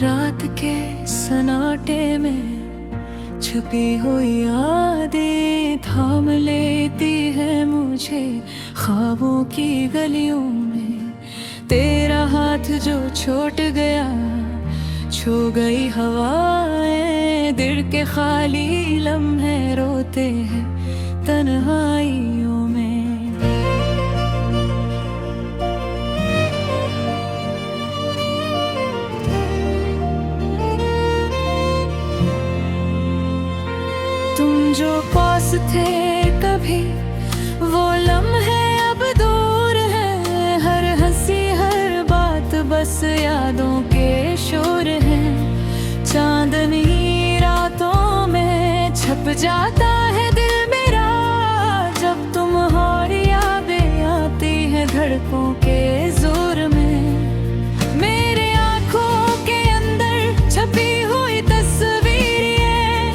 रात के सन्नाटे में छुपी हुई यादें थाम लेती है मुझे ख्वाबों की गलियों में। तेरा हाथ जो छूट गया, छू गई हवाएं, दिल के खाली लम्हे रोते हैं तन्हाइयों में। तुम जो पास थे कभी, वो लम्हे अब दूर हैं। हर हंसी हर बात बस यादों के शोर हैं। चांदनी रातों में छप जाता है दिल मेरा, जब तुम्हारी यादें आती हैं धड़कों के जोर में। मेरे आँखों के अंदर छपी हुई तस्वीरें,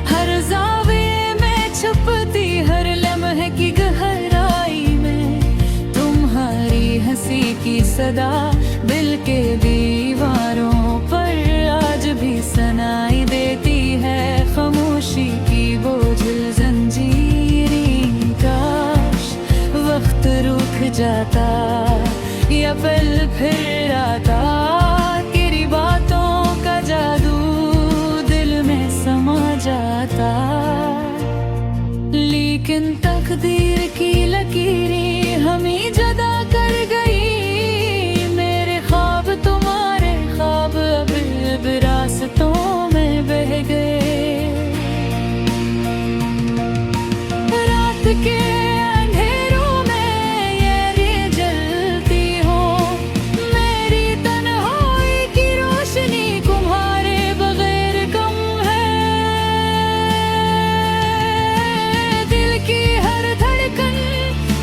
हर जाविये में छुपती हर लम्हे की गहराई में। तुम्हारी हंसी की सदा दिल के दीवारों पर आज भी सुनाई देती है। खामोशी की बोझिल जंजीरें, काश वक्त रुक जाता या पल फिर आता। तेरी बातों का जादू दिल में समा जाता, लेकिन तकदीर की लकीरें हमें जुदा कर गई। मेरे ख्वाब तुम्हारे ख्वाब अब रास्तों में बह गए। रात के अंधेरों में ये जलती हो, मेरी तन्हाई की रोशनी तुम्हारे बगैर कम है। दिल की हर धड़कन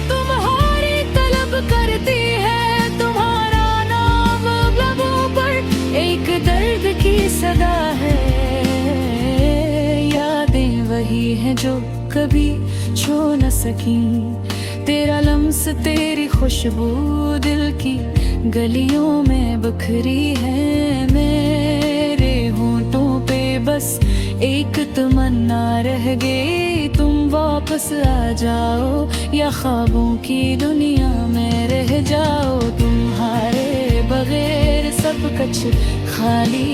तुम्हारी तलब करती है। तुम्हारा नाम लबों पर एक दर्द की सदा है। यादें वही हैं जो कभी छू न सकी, तेरा लम्स तेरी खुशबू दिल की गलियों में बिखरी है। मेरे होंठों पे बस एक तमन्ना रह गई, तुम वापस आ जाओ या ख्वाबों की दुनिया में रह जाओ। तुम्हारे बगैर सब कुछ खाली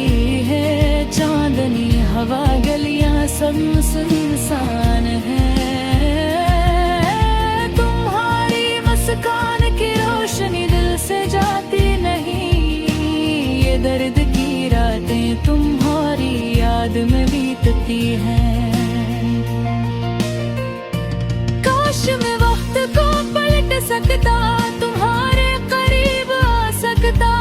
है, चांदनी हवा गलियां सब सुनसान है। तुम्हारी मुस्कान की रोशनी दिल से जाती नहीं, ये दर्द की रातें तुम्हारी याद में बीतती हैं। काश मैं वक्त को पलट सकता, तुम्हारे करीब आ सकता।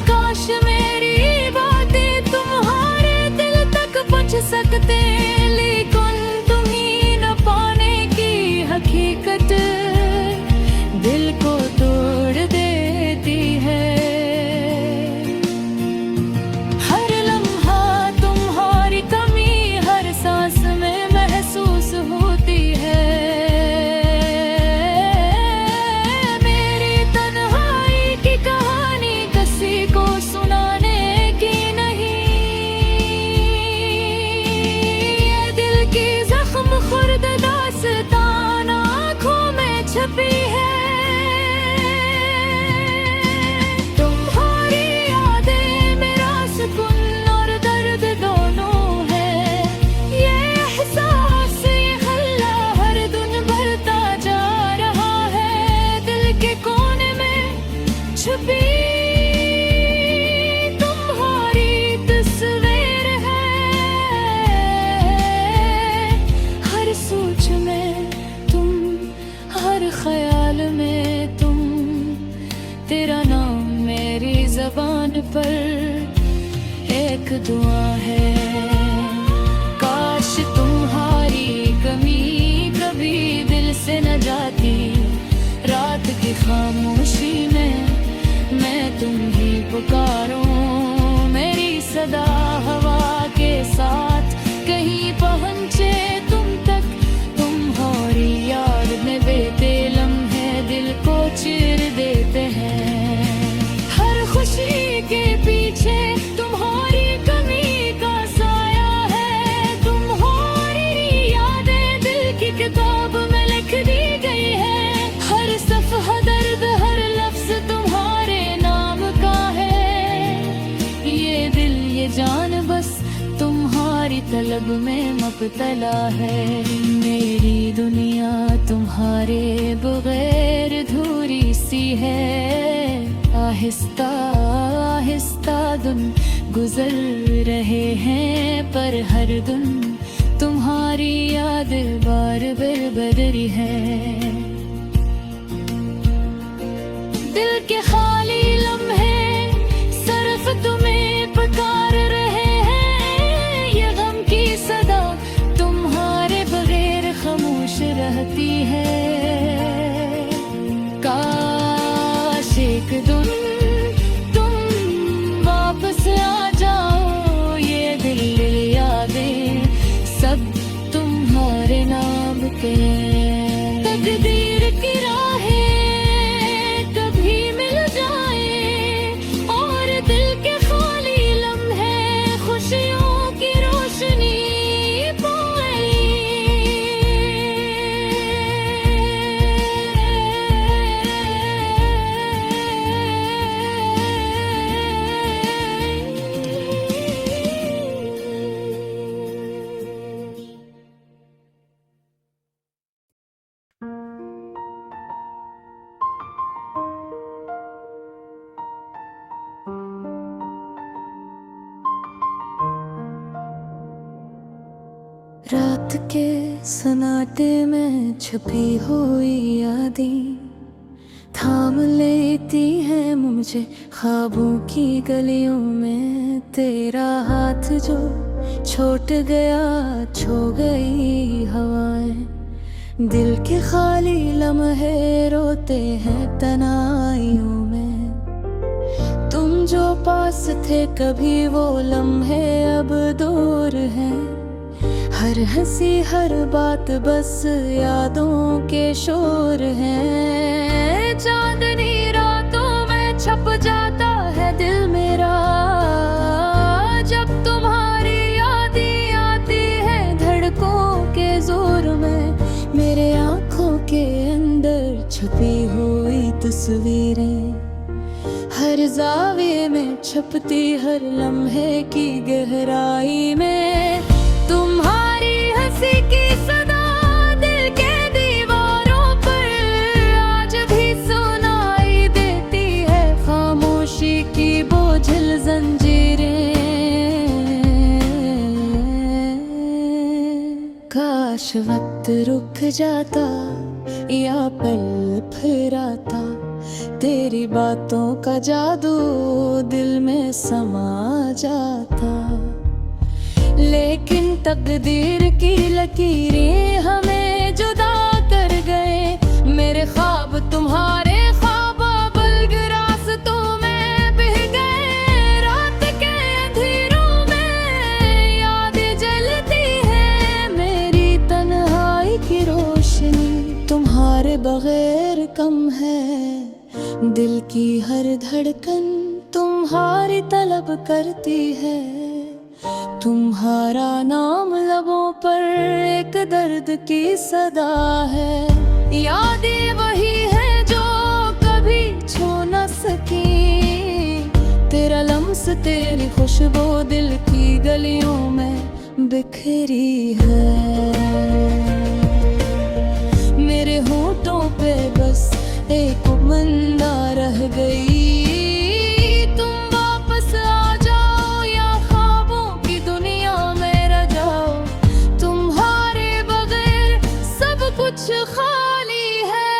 काश मेरी बातें तुम्हारे दिल तक पहुंच सकते, लेकिन तुम्ही न पाने की हकीकत दिल को तोड़ देती है। हर लम्हा तुम्हारी कमी हर सांस में महसूस होती है। मेरी तन्हाई की कहानी किसी को सुनाने की नहीं, ये दिल की जख्म खुर्द दास्तान आँखों में छपी है। तुम्हारी यादें मेरा सुकून और दर्द दोनों है। ये एहसास ये हल्ला हर दिन बढ़ता जा रहा है। दिल के कोने में छुपी तुम्हारी तस्वीर है। हर सोच में तुम, हर ख्याल में तुम, तेरा नाम मेरी ज़बान पर एक दुआ है। काश तुम्हारी कमी कभी दिल से न जाती, रात की खामोशी में मैं तुम ही पुकारूं। मेरी सदा हवा के साथ कहीं पहुंचे तुम तक, तुम्हारी याद में बेते लम्हे दिल को चीर देते हैं। हर खुशी के पीछे तुम्हारा किताब में लिख दी गई है। हर सफ़हा दर्द, हर लफ्ज़ तुम्हारे नाम का है। ये दिल ये जान बस तुम्हारी तलब में मुब्तला है। मेरी दुनिया तुम्हारे बगैर अधूरी सी है। आहिस्ता आहिस्ता दिन गुजर रहे हैं, पर हर दिन तुम्हारी याद बार बार बदरी है। दिल के खाली लम्हे सिर्फ तुम्हें पुकार रहे हैं। ये गम की सदा तुम्हारे बगैर खामोश रहती है। काश एक दिन तुम वापस आ जाओ। ये दिल यादें सब तुम्हारे नाम पे। तकदीर की राहें कभी मिल जाए, और दिल के खाली लम्हे खुशियों की रोशनी पाए। रात के सन्नाटे में छुपी हुई यादें थाम लेती हैं मुझे ख्वाबों की गलियों में। तेरा हाथ जो छूट गया, छो गई हवाएं। दिल के खाली लम्हे रोते हैं तन्हाइयों में। तुम जो पास थे कभी, वो लम्हे अब दूर हैं। हर हंसी हर बात बस यादों के शोर हैं। चांदनी रातों में छप जाता है दिल मेरा, जब तुम्हारी यादें आती है धड़कों के जोर में। मेरे आँखों के अंदर छुपी हुई तस्वीरें, हर जाविये में छपती हर लम्हे की गहराई में। तुम्हारी हंसी की सदा दिल के दीवारों पर आज भी सुनाई देती है। खामोशी की बोझिल जंजीरें। काश वक्त रुक जाता या पल फिर आता, तेरी बातों का जादू दिल में समा जाता। लेकिन तकदीर की लकीरें हमें जुदा कर गए। मेरे ख्वाब तुम्हारे ख्वाब बल्ग रास्तों में बह गए। रात के अंधेरों में यादें जलती है। मेरी तन्हाई की रोशनी तुम्हारे बगैर कम है। दिल की हर धड़कन तुम्हारी तलब करती है। तुम्हारा नाम लबों पर एक दर्द की सदा है। यादें वही है जो कभी छू न सकी। तेरा लम्स तेरी खुशबू दिल की गलियों में बिखरी है। मेरे होठों पे बस एक उम्मीद रह गई। कुछ खाली है।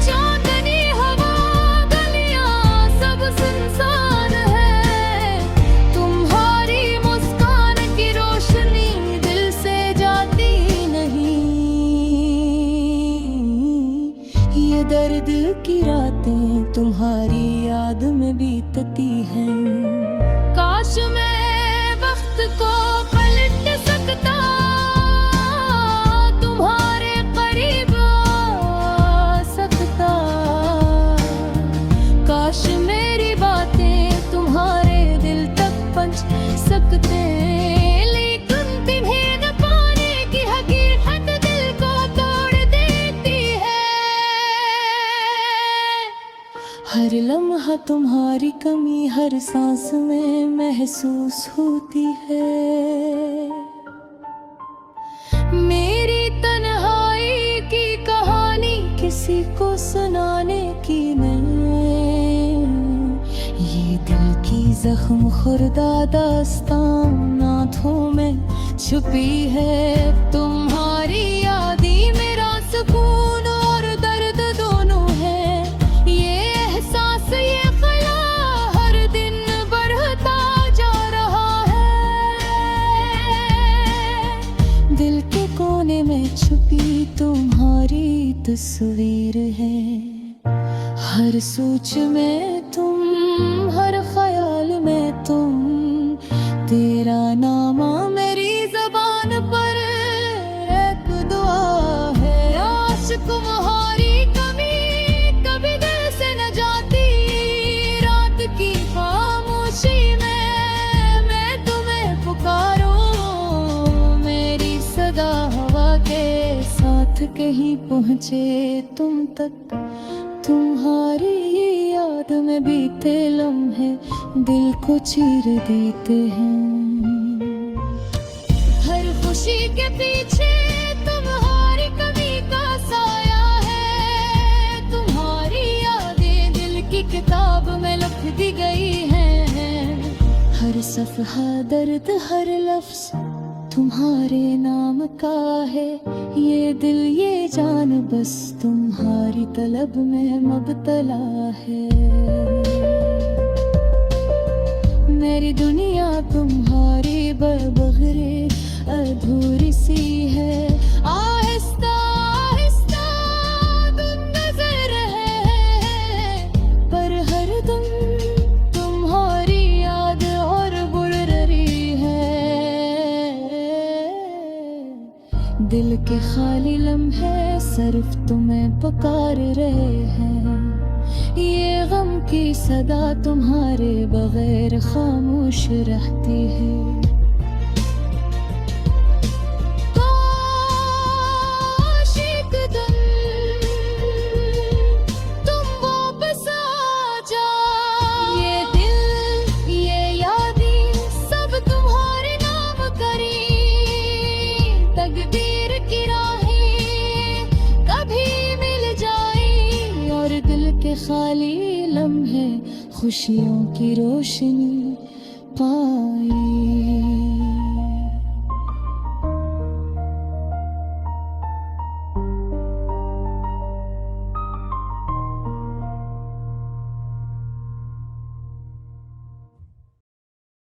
चांदनी हवा गलियां सब सुनसान है। तुम्हारी मुस्कान की रोशनी दिल से जाती नहीं। ये दर्द की रातें तुम्हारी याद में बीतती हैं। काश मैं वक्त को पलट सकता, तुम्हारे करीब आ सकता। काश मेरी बातें तुम्हारे दिल तक पहुंच सकते। लेकिन तुम्हारी कमी हर सांस में महसूस होती है। मेरी तन्हाई की कहानी किसी को सुनाने की नहीं, ये दिल की जख्म खुर्दा दास्तान आँखों में छुपी है। तुम्हारी यादी मेरा सुकून और दर्द दोनों है। ये एहसास ये खला हर दिन बढ़ता जा रहा है। दिल के कोने में छुपी तुम्हारी तस्वीर है। हर सोच में तुम, हर ख्याल में तुम, तेरा नाम मेरी ज़बान पर एक दुआ है। आशिक तुम्हारी कमी कभी दिल से न जाती। रात की खामोशी में मैं तुम्हें पुकारूं, मेरी सदा हवा के साथ कहीं पहुँचे तुम तक। तुम्हारी याद में बीते लम्हे दिल को चीर देते हैं। हर खुशी के पीछे तुम्हारी कमी का साया है। तुम्हारी यादें दिल की किताब में लिख दी गई हैं। हर सफ़हा दर्द, हर लफ्ज़ तुम्हारे नाम का है। ये दिल ये जान बस तुम्हारी तलब में मुब्तला है। मेरी दुनिया तुम्हारी बगैर अधूरी सी है। आहिस्ता आहिस्ता तुम नजर है, पर हर दम तुम्हारी याद और बुड़ रही है। दिल के खाली लम्हे सिर्फ तुम्हें पुकार रहे हैं। ये गम की सदा तुम्हारे बगैर खामोश रहती है। काश एक दिन तुम वापस आ जाओ। ये दिल ये यादें सब तुम्हारे नाम करी। तकदीर की राहें कभी मिल जाए और दिल के खाली लम्हे खुशियों की रोशनी